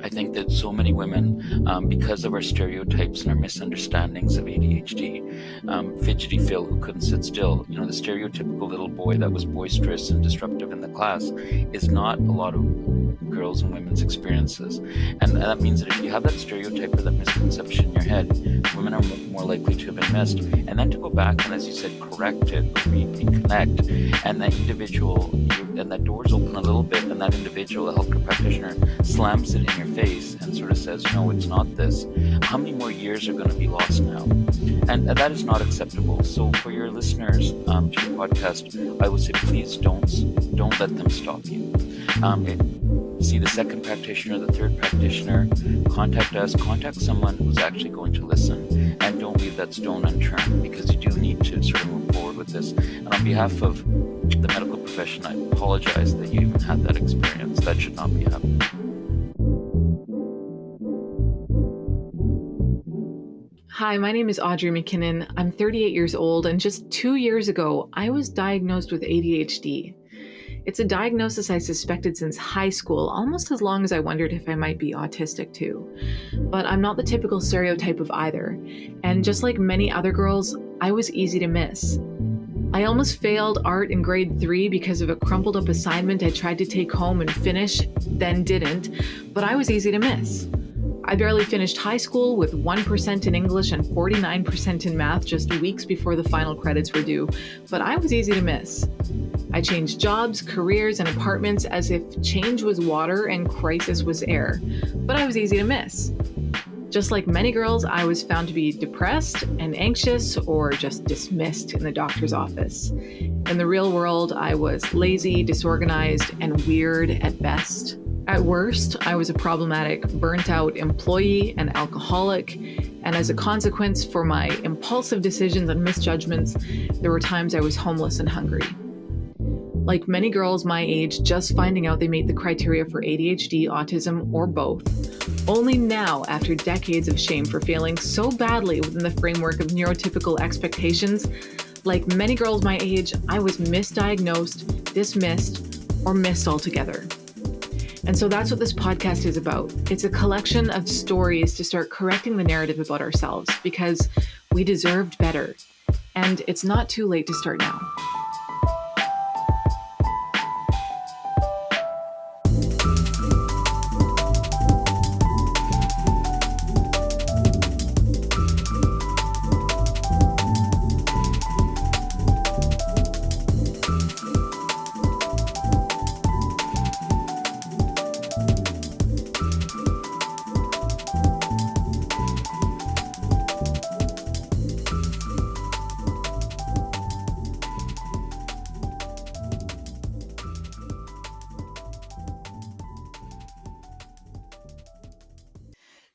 I think that so many women, because of our stereotypes and our misunderstandings of ADHD, fidgety Phil who couldn't sit still, the stereotypical little boy that was boisterous and disruptive in the class is not a lot of girls and women's experiences. And that means that if you have that stereotype or that misconception in your head, women are more likely to have been missed. And then to go back and, as you said, correct it, reconnect, and that individual, and that door's open a little bit, and that individual, a healthcare practitioner, slams it in your face and sort of says, no, it's not this. How many more years are going to be lost now? And that is not acceptable. So for your listeners to your podcast, I would say, please don't let them stop you. See the second practitioner, the third practitioner, contact us, contact someone who's actually going to listen, and don't leave that stone unturned, because you do need to sort of move forward with this. And on behalf of the medical profession, I apologize that you even had that experience. That should not be happening. Hi, my name is Audrey McKinnon. I'm 38 years old, and just 2 years ago, I was diagnosed with ADHD. It's a diagnosis I suspected since high school, almost as long as I wondered if I might be autistic too. But I'm not the typical stereotype of either, and just like many other girls, I was easy to miss. I almost failed art in grade 3 because of a crumpled up assignment I tried to take home and finish, then didn't, but I was easy to miss. I barely finished high school with 1% in English and 49% in math just weeks before the final credits were due, but I was easy to miss. I changed jobs, careers, and apartments as if change was water and crisis was air, but I was easy to miss. Just like many girls, I was found to be depressed and anxious or just dismissed in the doctor's office. In the real world, I was lazy, disorganized, and weird at best. At worst, I was a problematic, burnt-out employee and alcoholic, and as a consequence for my impulsive decisions and misjudgments, there were times I was homeless and hungry. Like many girls my age, just finding out they meet the criteria for ADHD, autism, or both. Only now, after decades of shame for failing so badly within the framework of neurotypical expectations, like many girls my age, I was misdiagnosed, dismissed, or missed altogether. And so that's what this podcast is about. It's a collection of stories to start correcting the narrative about ourselves, because we deserved better. And it's not too late to start now.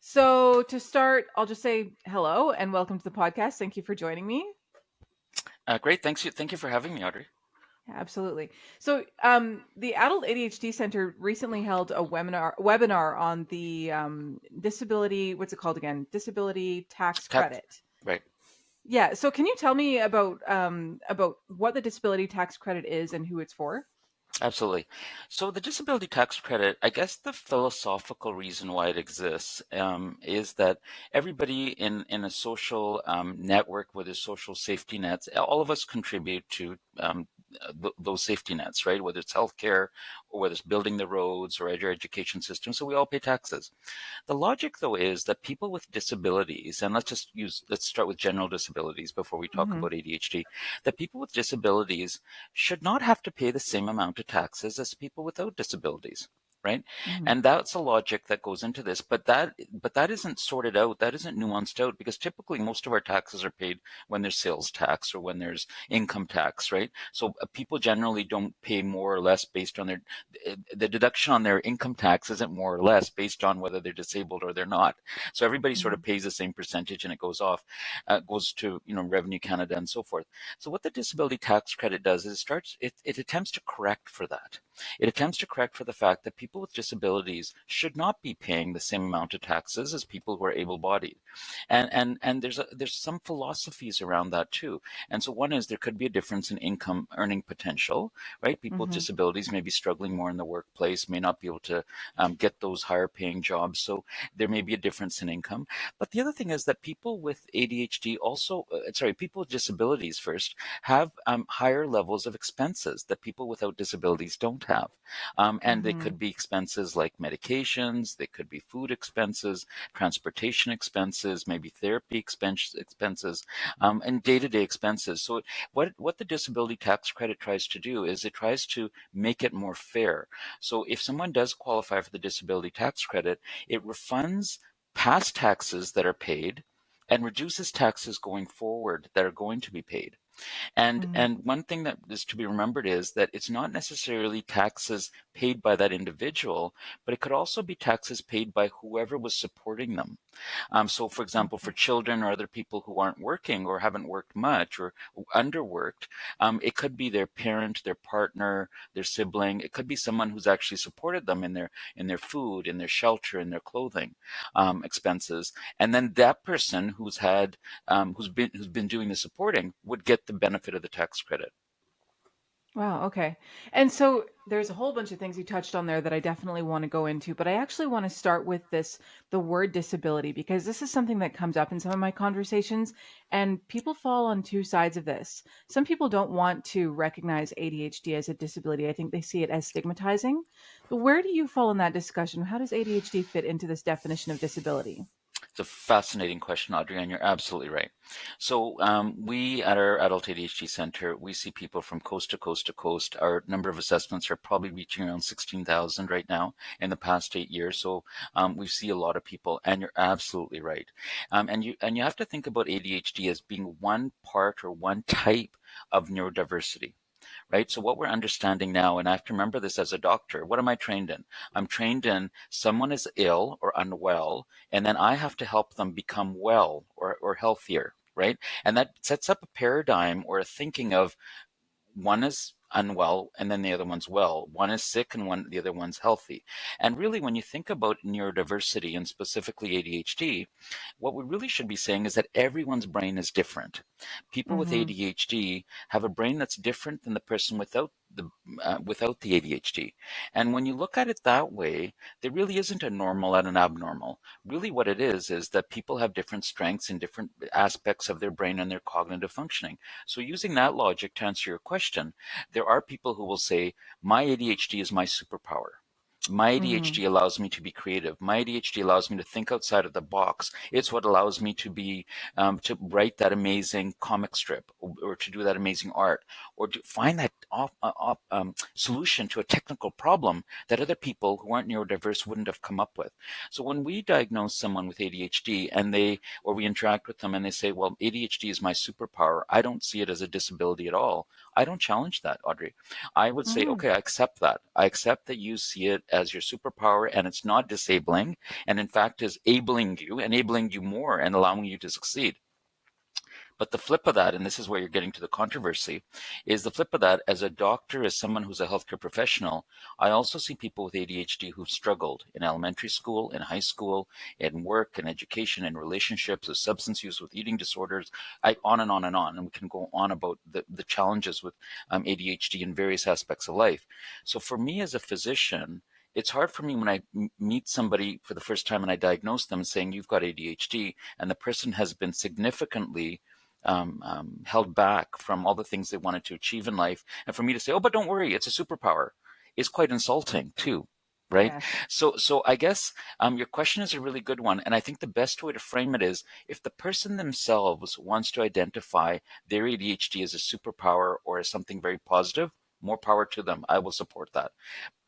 So to start, I'll just say hello and welcome to the podcast. Thank you for joining me. Great. Thank you for having me, Audrey. Yeah, absolutely. So the Adult ADHD Center recently held a webinar on the disability, what's it called again? Disability tax credit. Right. Yeah. So can you tell me about what the disability tax credit is and who it's for? Absolutely. So the disability tax credit, I guess the philosophical reason why it exists is that everybody in a social network with a social safety nets, all of us contribute to those safety nets, right? Whether it's healthcare or whether it's building the roads or your education system. So we all pay taxes. The logic, though, is that people with disabilities, and let's start with general disabilities before we talk about ADHD, that people with disabilities should not have to pay the same amount of taxes as people without disabilities. Right. And that's a logic that goes into this. But that isn't sorted out. That isn't nuanced out, because typically most of our taxes are paid when there's sales tax or when there's income tax. Right. So people generally don't pay more or less based on the deduction on their income tax isn't more or less based on whether they're disabled or they're not. So everybody sort of pays the same percentage and it goes goes to, Revenue Canada and so forth. So what the disability tax credit does is it attempts to correct for that. It attempts to correct for the fact that people people with disabilities should not be paying the same amount of taxes as people who are able-bodied. And there's some philosophies around that too. And so one is there could be a difference in income earning potential, right? People with Mm-hmm. disabilities may be struggling more in the workplace, may not be able to get those higher paying jobs. So there may be a difference in income. But the other thing is that people with ADHD also, people with disabilities first, have higher levels of expenses that people without disabilities don't have. And they Mm-hmm. could be expenses like medications, they could be food expenses, transportation expenses, maybe therapy expenses, and day-to-day expenses. So what the disability tax credit tries to do is it tries to make it more fair. So if someone does qualify for the disability tax credit, it refunds past taxes that are paid and reduces taxes going forward that are going to be paid. Mm-hmm. And one thing that is to be remembered is that it's not necessarily taxes paid by that individual, but it could also be taxes paid by whoever was supporting them. So, for example, for children or other people who aren't working or haven't worked much or underworked, it could be their parent, their partner, their sibling. It could be someone who's actually supported them in their food, in their shelter, in their clothing expenses. And then that person who's been doing the supporting would get the benefit of the tax credit. Wow, okay. And so there's a whole bunch of things you touched on there that I definitely want to go into, but I actually want to start with the word disability, because this is something that comes up in some of my conversations, and people fall on two sides of this. Some people don't want to recognize ADHD as a disability. I think they see it as stigmatizing. But where do you fall in that discussion? How does ADHD fit into this definition of disability? It's a fascinating question, Audrey, and you're absolutely right. So we at our Adult ADHD Center, we see people from coast to coast to coast. Our number of assessments are probably reaching around 16,000 right now in the past 8 years. So we see a lot of people, and you're absolutely right. And you have to think about ADHD as being one part or one type of neurodiversity, right? So what we're understanding now, and I have to remember this as a doctor, what am I trained in? I'm trained in someone is ill or unwell, and then I have to help them become well or healthier, right? And that sets up a paradigm or a thinking of one is unwell and then the other one's well. One is sick and the other one's healthy. And really, when you think about neurodiversity and specifically ADHD, what we really should be saying is that everyone's brain is different. People with Mm-hmm. ADHD have a brain that's different than the person without the ADHD. And when you look at it that way, there really isn't a normal and an abnormal. Really, what it is that people have different strengths in different aspects of their brain and their cognitive functioning. So using that logic to answer your question, there are people who will say, my ADHD is my superpower. My Mm-hmm. ADHD allows me to be creative. My ADHD allows me to think outside of the box. It's what allows me to write that amazing comic strip, or to do that amazing art, or to find that solution to a technical problem that other people who aren't neurodiverse wouldn't have come up with. So when we diagnose someone with ADHD or we interact with them and they say, well, ADHD is my superpower, I don't see it as a disability at all. I don't challenge that, Audrey. I would say, Mm-hmm. okay, I accept that. I accept that you see it as your superpower and it's not disabling, and in fact is enabling you more and allowing you to succeed. But the flip of that, and this is where you're getting to the controversy, is the flip of that, as a doctor, as someone who's a healthcare professional, I also see people with ADHD who've struggled in elementary school, in high school, in work, in education, in relationships, with substance use, with eating disorders, on and on and on. And we can go on about the challenges with ADHD in various aspects of life. So for me as a physician, it's hard for me when I meet somebody for the first time and I diagnose them saying, you've got ADHD, and the person has been significantly held back from all the things they wanted to achieve in life. And for me to say, oh, but don't worry, it's a superpower, is quite insulting too. Right. Yes. So I guess your question is a really good one. And I think the best way to frame it is, if the person themselves wants to identify their ADHD as a superpower or as something very positive, more power to them. I will support that.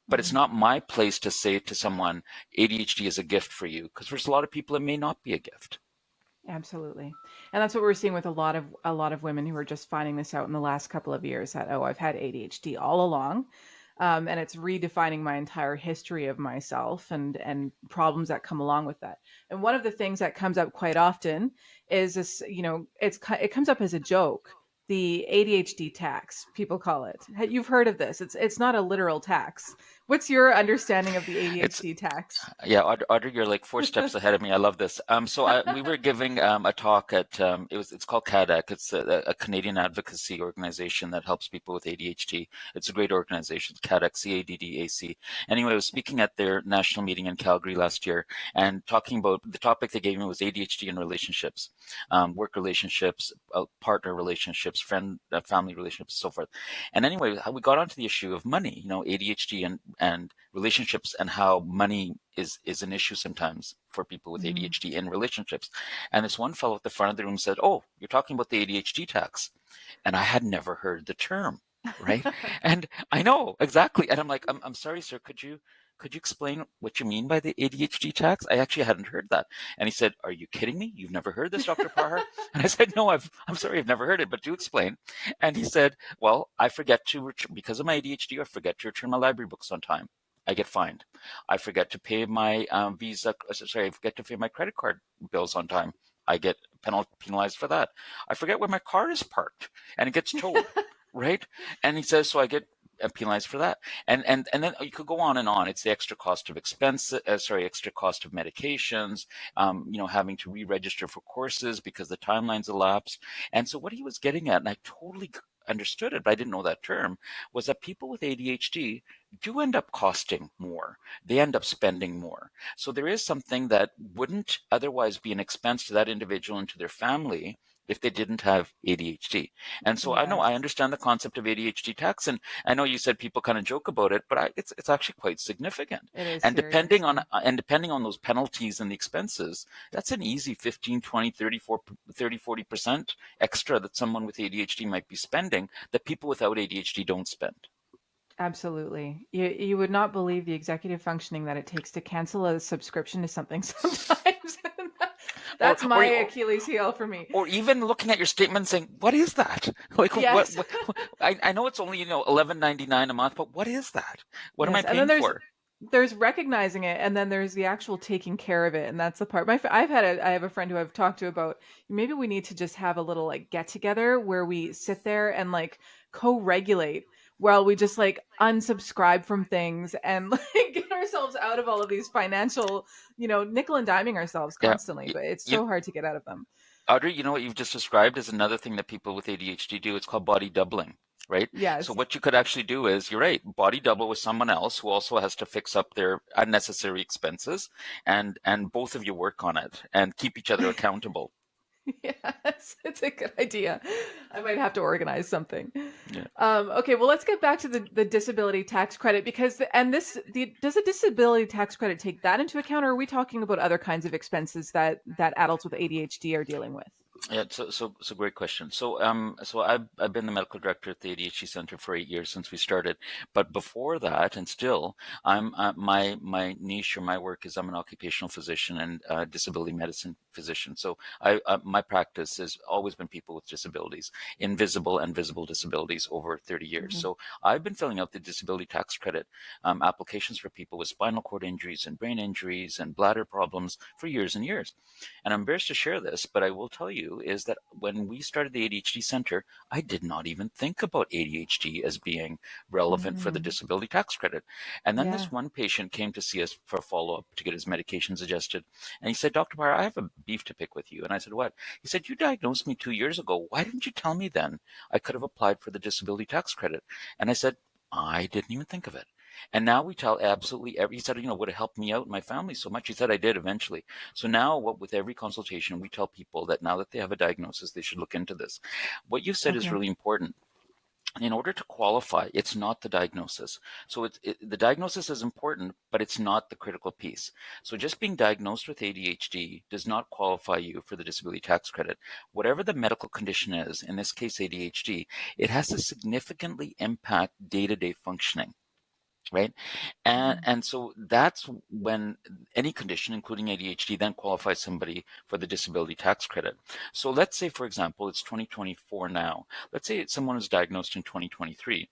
But it's Mm-hmm. not my place to say to someone, ADHD is a gift for you, because there's a lot of people it may not be a gift. Absolutely. And that's what we're seeing with a lot of women who are just finding this out in the last couple of years, that, oh, I've had ADHD all along. And it's redefining my entire history of myself and problems that come along with that. And one of the things that comes up quite often is this, it comes up as a joke. The ADHD tax, people call it. You've heard of this. It's not a literal tax. What's your understanding of the It's ADHD tax? Yeah, Audrey, you're like 4 steps ahead of me. I love this. We were giving a talk at it's called CADAC. It's a Canadian advocacy organization that helps people with ADHD. It's a great organization, CADAC, CADDAC. Anyway, I was speaking at their national meeting in Calgary last year and talking about the topic they gave me was ADHD and relationships, work relationships, partner relationships, family relationships, so forth. And anyway, we got onto the issue of money, ADHD and relationships and how money is an issue sometimes for people with Mhm. ADHD in relationships. And this one fellow at the front of the room said, "Oh, you're talking about the ADHD tax." And I had never heard the term, right? And I know exactly. And I'm like, I'm sorry, sir, could you explain what you mean by the ADHD tax? I actually hadn't heard that. And he said, "Are you kidding me? You've never heard this, Dr. Parhar?" And I said, "No, I'm sorry, I've never heard it, but do explain." And he said, "Well, I forget to because of my ADHD, I forget to return my library books on time. I get fined. I forget to pay my I forget to pay my credit card bills on time. I get penalized for that. I forget where my car is parked and it gets towed, right?" And he says, so I get penalized for that. And then you could go on and on. It's the extra cost of extra cost of medications, having to re-register for courses because the timelines elapsed. And so what he was getting at, and I totally understood it, but I didn't know that term, was that people with ADHD do end up costing more. They end up spending more. So there is something that wouldn't otherwise be an expense to that individual and to their family if they didn't have ADHD. And so I Yes, understand the concept of ADHD tax, and I know you said people kind of joke about it, but it's actually quite significant. it is And serious. Yeah. depending on those penalties and the expenses, that's an easy 15, 20, 40% extra that someone with ADHD might be spending that people without ADHD don't spend. Absolutely. You would not believe the executive functioning that it takes to cancel a subscription to something sometimes. Or That's my or Achilles heel for me. or even looking at your statement and saying, "What is that?" Like Yes. I know it's only $11.99 a month, but what is that? What am I Yes. And then paying for? there's recognizing it, and then there's the actual taking care of it, and that's the part. I have a friend who I've talked to about maybe we need to just have a little like get together where we sit there and like co-regulate while we just like unsubscribe from things and like get ourselves out of all of these financial, nickel and diming ourselves Yeah. constantly, but it's You, so hard to get out of them. Audrey, you know what you've just described is another thing that people with ADHD do. It's called body doubling, right? So Yes. what you could actually do is, you're right, body double with someone else who also has to fix up their unnecessary expenses, and both of you work on it and keep each other accountable. Yes, it's a good idea. I might have to organize something. Yeah. Okay, well, let's get back to the disability tax credit because does the disability tax credit take that into account, or are we talking about other kinds of expenses that adults with ADHD are dealing with? Yeah, so great question. So I've been the medical director at the ADHD Center for 8 years since we started. But before that, and still, I'm my niche or my work is I'm an occupational physician and disability medicine physician. So my practice has always been people with disabilities, invisible and visible disabilities over 30 years. Hmm. So I've been filling out the disability tax credit applications for people with spinal cord injuries and brain injuries and bladder problems for years and years. And I'm embarrassed to share this, but I will tell you is that when we started the ADHD Center, I did not even think about ADHD as being relevant for the Mm, disability tax credit. And then yeah. this one patient came to see us for follow-up to get his medications adjusted. And he said, "Dr. Parr, I have a beef to pick with you." And I said, "What?" He said, "You diagnosed me 2 years ago. Why didn't you tell me then? I could have applied for the disability tax credit." And I said, "I didn't even think of it." And now we tell absolutely every, he said, would have helped me out and my family so much. He said, "I did eventually." So now with every consultation, we tell people that now that they have a diagnosis, they should look into this. What you said is Okay. really important. In order to qualify, it's not the diagnosis. So the diagnosis is important, but it's not the critical piece. So just being diagnosed with ADHD does not qualify you for the disability tax credit. Whatever the medical condition is, in this case ADHD, it has to significantly impact day-to-day functioning. Right. And, Mhm. and so that's when any condition, including ADHD, then qualifies somebody for the disability tax credit. So let's say, for example, it's 2024 now. Let's say someone was diagnosed in 2023.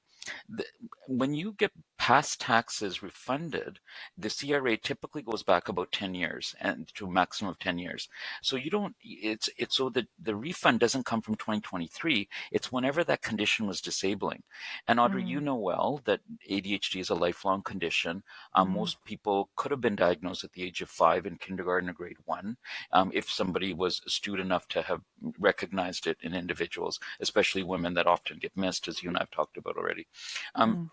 When you get past taxes refunded, the CRA typically goes back about 10 years and to a maximum of 10 years. So you don't, it's so the refund doesn't come from 2023. It's whenever that condition was disabling. And Audrey, you Mm, know well that ADHD is a lifelong condition. mhm, Most people could have been diagnosed at the age of 5 in kindergarten or grade 1, if somebody was astute enough to have recognized it in individuals, especially women that often get missed, as you and I have talked about already. Um, mhm.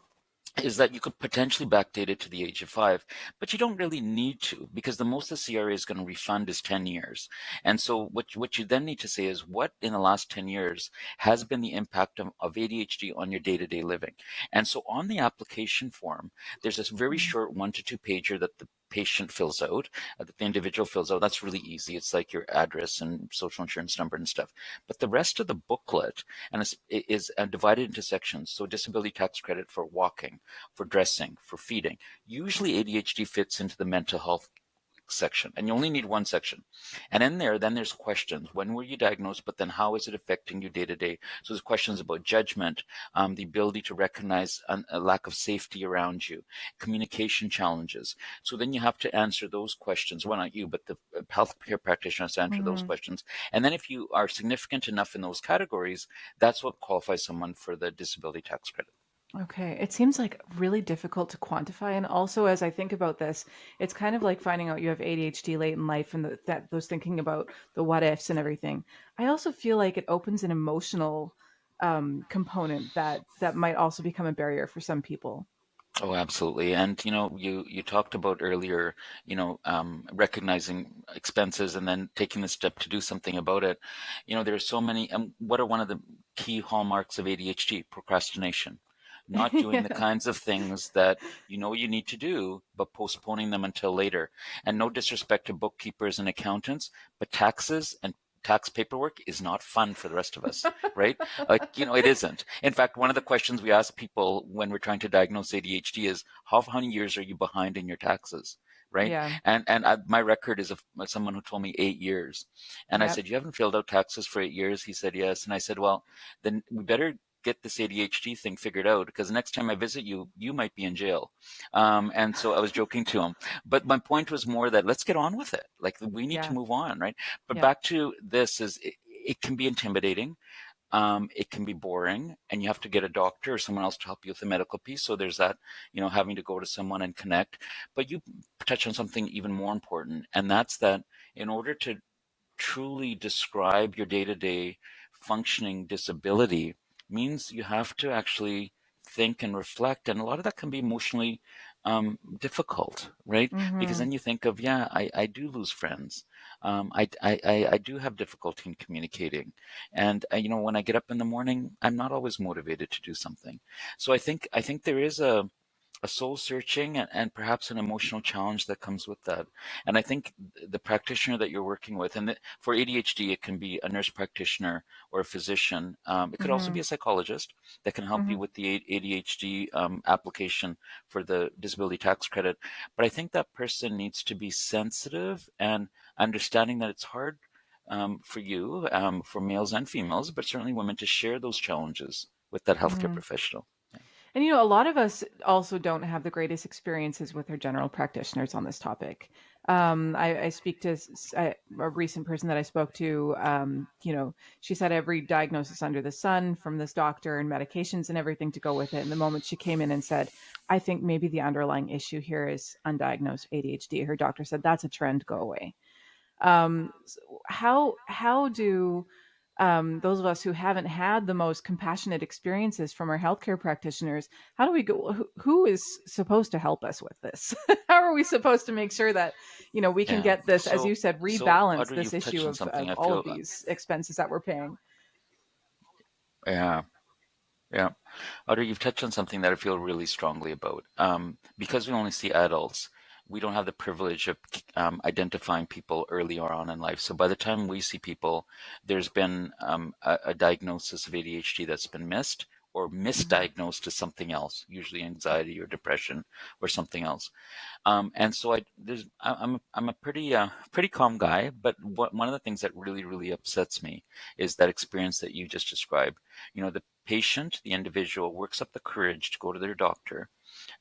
is that you could potentially backdate it to the age of 5, but you don't really need to, because the most the CRA is going to refund is 10 years. And so what you then need to say is, what in the last 10 years has been the impact of ADHD on your day-to-day living? And so on the application form, there's this very Mm. short 1 to 2 pager that the patient fills out, that the individual fills out. That's really easy. It's like your address and social insurance number and stuff. But the rest of the booklet is divided into sections. So disability tax credit for walking, for dressing, for feeding. Usually ADHD fits into the mental health section, and you only need one section. And in there, then there's questions. When were you diagnosed? But then how is it affecting you day to day? So there's questions about judgment, the ability to recognize a lack of safety around you, communication challenges. So then you have to answer those questions. Well, not you, but the healthcare practitioner has to answer those Mhm. questions. And then if you are significant enough in those categories, that's what qualifies someone for the disability tax credit. Okay. It seems like really difficult to quantify. And also, as I think about this, it's kind of like finding out you have ADHD late in life and that those thinking about the what ifs and everything. I also feel like it opens an emotional component that might also become a barrier for some people. Oh, absolutely. And you talked about earlier, recognizing expenses and then taking the step to do something about it. There are so many. What are one of the key hallmarks of ADHD? Procrastination. Not doing the Yeah. kinds of things that you need to do, but postponing them until later. And no disrespect to bookkeepers and accountants, but taxes and tax paperwork is not fun for the rest of us, right? Like, it isn't. In fact, one of the questions we ask people when we're trying to diagnose ADHD is, how many years are you behind in your taxes? Right. Yeah. My record is of someone who told me 8 years. And I Yep. said, you haven't filled out taxes for 8 years? He said, yes. And I said, well, then we better get this ADHD thing figured out, because the next time I visit you, you might be in jail. And so I was joking to him. But my point was more that let's get on with it. Like, we need to Yeah. move on. Right. But Yep. back to this is, it can be intimidating. It can be boring, and you have to get a doctor or someone else to help you with the medical piece. So there's that, having to go to someone and connect. But you touch on something even more important, and that's that in order to truly describe your day-to-day functioning disability means you have to actually think and reflect, and a lot of that can be emotionally difficult, right? Because Mm-hmm. then you think of, yeah, I do lose friends. I do have difficulty in communicating, and when I get up in the morning, I'm not always motivated to do something. So I think there is a soul searching and perhaps an emotional challenge that comes with that. And I think the practitioner that you're working with, and for ADHD, it can be a nurse practitioner or a physician. It could also Mm-hmm. be a psychologist that can help Mm-hmm. you with the ADHD application for the disability tax credit. But I think that person needs to be sensitive and understanding that it's hard for you, for males and females, but certainly women, to share those challenges with that healthcare Mm-hmm. professional. And a lot of us also don't have the greatest experiences with our general practitioners on this topic. I speak to a recent person that I spoke to. She's had every diagnosis under the sun from this doctor and medications and everything to go with it. And the moment she came in and said, I think maybe the underlying issue here is undiagnosed ADHD, her doctor said, that's a trend, go away. How do those of us who haven't had the most compassionate experiences from our healthcare practitioners, how do we go? Who is supposed to help us with this? How are we supposed to make sure that we can Yeah. get this, as you So, said, so rebalance Audrey, this you've touched issue on of something. I all of feel, these expenses that we're paying? yeah, yeah. Audrey, you've touched on something that I feel really strongly about. Because we only see adults, we don't have the privilege of identifying people earlier on in life. So by the time we see people, there's been a diagnosis of ADHD that's been missed or Hmm. misdiagnosed as something else, usually anxiety or depression or something else. And so I'm a pretty calm guy, but one of the things that really upsets me is that experience that you just described. The patient, the individual, works up the courage to go to their doctor.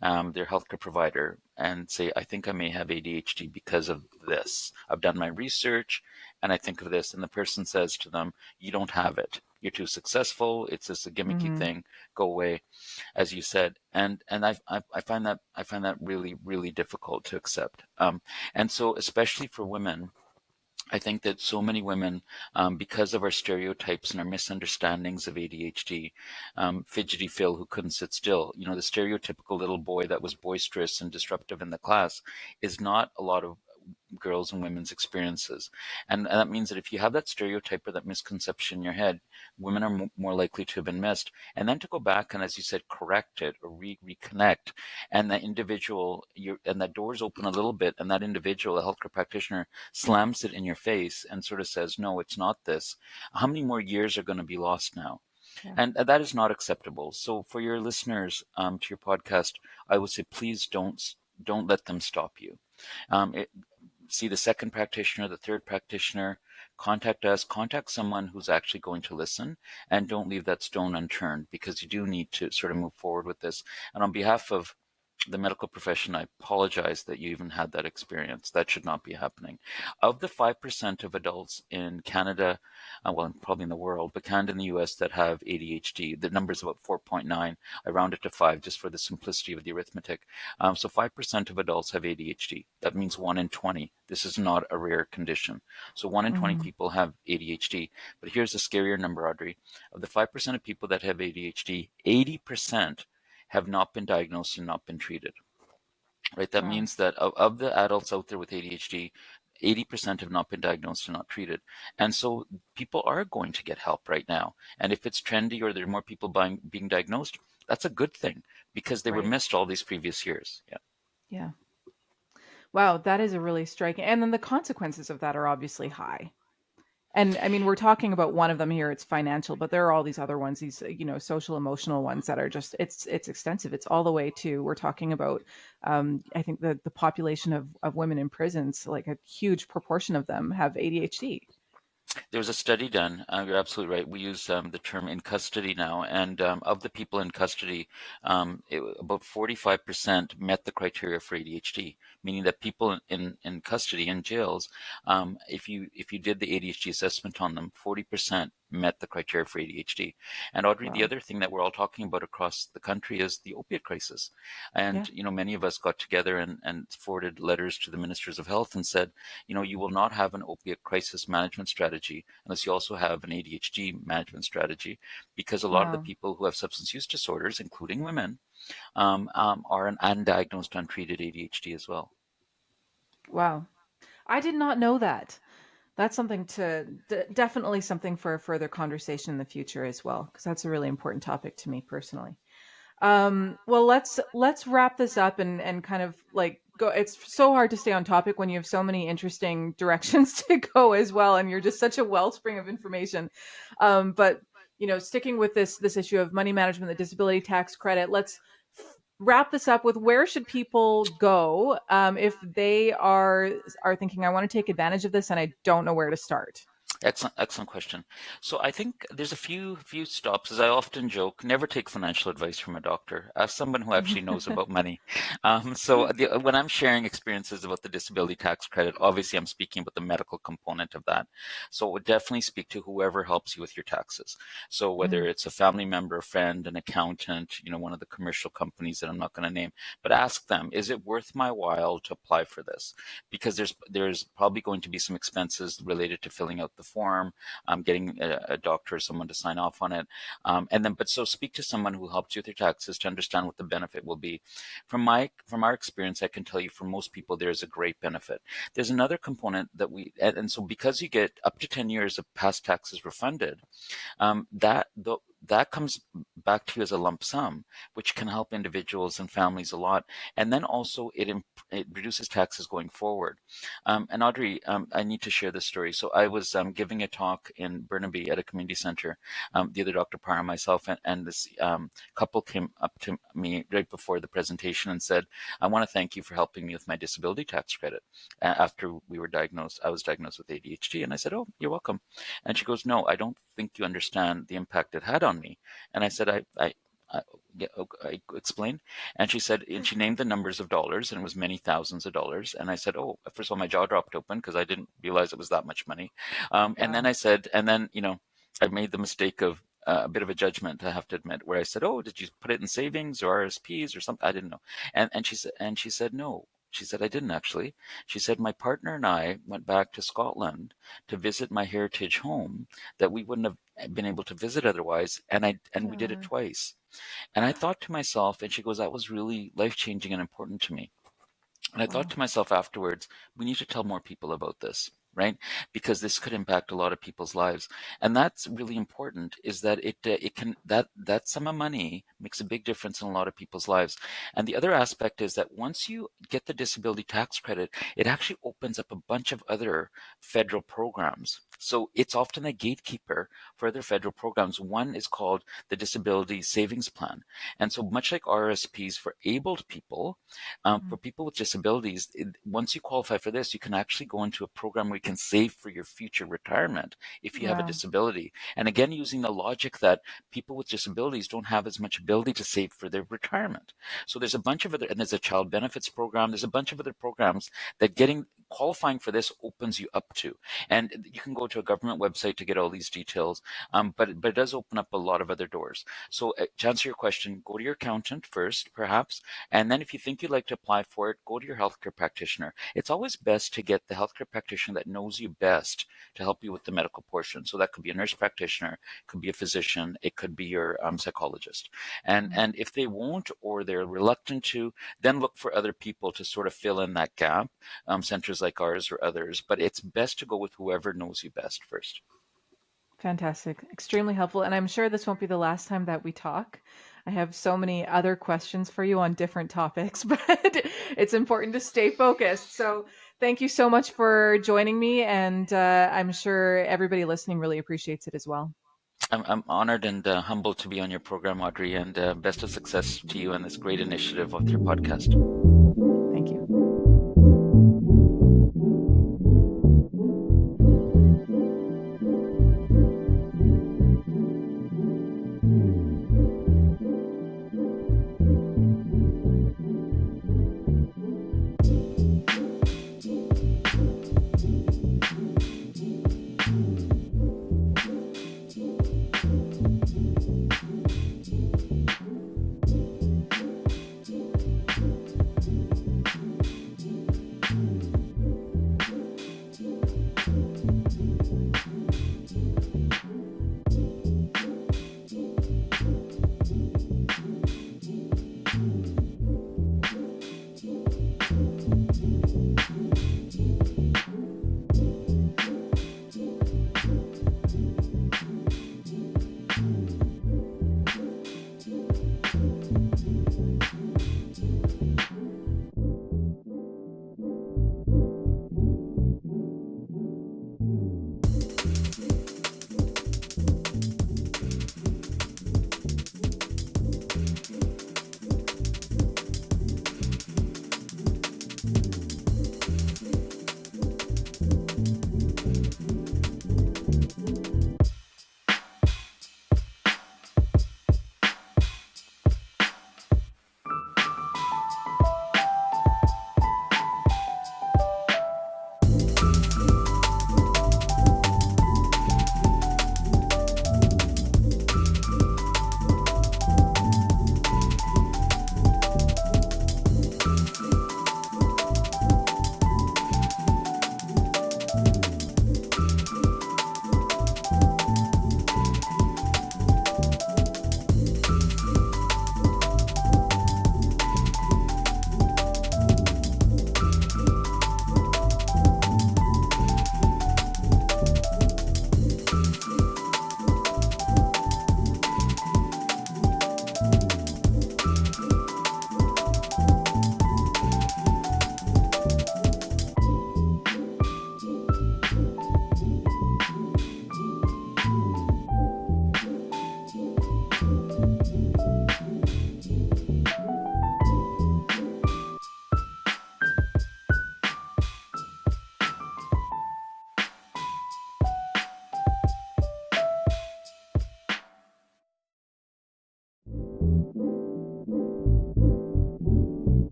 their healthcare provider and say, I think I may have ADHD because of this. I've done my research and I think of this. And the person says to them, you don't have it. You're too successful. It's just a gimmicky Mm-hmm. thing. Go away, as you said. And I find that really, really difficult to accept. And so especially for women, I think that so many women, because of our stereotypes and our misunderstandings of ADHD, fidgety Phil who couldn't sit still, the stereotypical little boy that was boisterous and disruptive in the class is not a lot of girls and women's experiences. And that means that if you have that stereotype or that misconception in your head, women are more likely to have been missed. And then to go back and, as you said, correct it or reconnect. And that individual, and that door's open a little bit, and that individual, a healthcare practitioner, slams it in your face and sort of says, no, it's not this. How many more years are going to be lost now? Yeah. And that is not acceptable. So for your listeners to your podcast, I would say, please don't let them stop you. See the second practitioner, the third practitioner, contact us, contact someone who's actually going to listen, and don't leave that stone unturned, because you do need to sort of move forward with this. And on behalf of the medical profession, I apologize that you even had that experience. That should not be happening. Of the 5% of adults in Canada, well, probably in the world, but Canada and the US that have ADHD, the number is about 4.9. I round it to 5 just for the simplicity of the arithmetic. So 5% of adults have ADHD. That means 1 in 20. This is not a rare condition. So 1 in 20 people have ADHD. But here's the scarier number, Audrey. Of the 5% of people that have ADHD, 80% have not been diagnosed and not been treated. Right? That means that of the adults out there with ADHD, 80% have not been diagnosed and not treated. And so people are going to get help right now. And if it's trendy or there are more people being diagnosed, that's a good thing, because they were missed all these previous years. Yeah. Yeah. Wow, that is a really striking. And then the consequences of that are obviously high. And I mean, we're talking about one of them here, it's financial, but there are all these other ones, these, social emotional ones that are just, it's extensive. It's all the way to, we're talking about, I think the population of women in prisons, like a huge proportion of them have ADHD. There was a study done. You're absolutely right. We use the term in custody now, and of the people in custody, about 45% met the criteria for ADHD, meaning that people in custody in jails, if you did the ADHD assessment on them, 40% met the criteria for ADHD. And Audrey, the other thing that we're all talking about across the country is the opiate crisis. And, many of us got together and forwarded letters to the ministers of health and said, you will not have an opiate crisis management strategy unless you also have an ADHD management strategy, because a lot of the people who have substance use disorders, including women, are an undiagnosed, untreated ADHD as well. Wow. I did not know that. That's something to definitely something for a further conversation in the future as well, because that's a really important topic to me personally. Well, let's wrap this up and kind of like go. It's so hard to stay on topic when you have so many interesting directions to go as well, and you're just such a wellspring of information. But sticking with this issue of money management, the disability tax credit, let's wrap this up with where should people go if they are thinking, I want to take advantage of this and I don't know where to start. Excellent question. So I think there's a few stops. As I often joke, never take financial advice from a doctor. Ask someone who actually knows about money. When I'm sharing experiences about the disability tax credit, obviously I'm speaking about the medical component of that. So it would definitely speak to whoever helps you with your taxes. So whether it's a family member, a friend, an accountant, one of the commercial companies that I'm not going to name, but ask them, is it worth my while to apply for this? Because there's probably going to be some expenses related to filling out the form, getting a doctor or someone to sign off on it. So speak to someone who helps you with your taxes to understand what the benefit will be. From our experience, I can tell you for most people, there's a great benefit. There's another component and so because you get up to 10 years of past taxes refunded, that comes back to you as a lump sum, which can help individuals and families a lot. And then also it reduces taxes going forward. And Audrey, I need to share this story. So I was giving a talk in Burnaby at a community center. The other Dr. Parhar and myself and this couple came up to me right before the presentation and said, I want to thank you for helping me with my disability tax credit. After we were diagnosed, I was diagnosed with ADHD. And I said, oh, you're welcome. And she goes, no, I don't think you understand the impact it had on me. And I said, Yeah, I explained. And she said, and she named the numbers of dollars, and it was many thousands of dollars. And I said, oh, first of all, my jaw dropped open because I didn't realize it was that much money. And then Wow. I said, and then, I made the mistake of a bit of a judgment, I have to admit, where I said, oh, did you put it in savings or RSPs or something? I didn't know. And she said, no. She said, I didn't actually. She said, my partner and I went back to Scotland to visit my heritage home that we wouldn't have been able to visit otherwise. And we did it Uh, twice. And I thought to myself, and she goes, that was really life changing and important to me. And I thought wow. to myself afterwards, we need to tell more people about this, right? Because this could impact a lot of people's lives. And that's really important, is that it can, that sum of money makes a big difference in a lot of people's lives. And the other aspect is that once you get the disability tax credit, it actually opens up a bunch of other federal programs. So it's often a gatekeeper for other federal programs. One is called the Disability Savings Plan. And so much like RSPs for abled people, Mm. for people with disabilities, once you qualify for this, you can actually go into a program where you can save for your future retirement if you have a Wow. disability. And again, using the logic that people with disabilities don't have as much ability to save for their retirement. So there's a bunch of other, and there's a child benefits program. There's a bunch of other programs that qualifying for this opens you up to. And you can go to a government website to get all these details, but it does open up a lot of other doors. So to answer your question, go to your accountant first, perhaps, and then if you think you'd like to apply for it, go to your healthcare practitioner. It's always best to get the healthcare practitioner that knows you best to help you with the medical portion. So that could be a nurse practitioner, it could be a physician, it could be your psychologist. And if they won't, or they're reluctant to, then look for other people to sort of fill in that gap, centers like ours or others. But it's best to go with whoever knows you best first. Fantastic. Extremely helpful. And I'm sure this won't be the last time that we talk. I have so many other questions for you on different topics, but it's important to stay focused. So thank you so much for joining me. And I'm sure everybody listening really appreciates it as well. I'm honored and humbled to be on your program, Audrey, and best of success to you in this great initiative with your podcast. Thank you.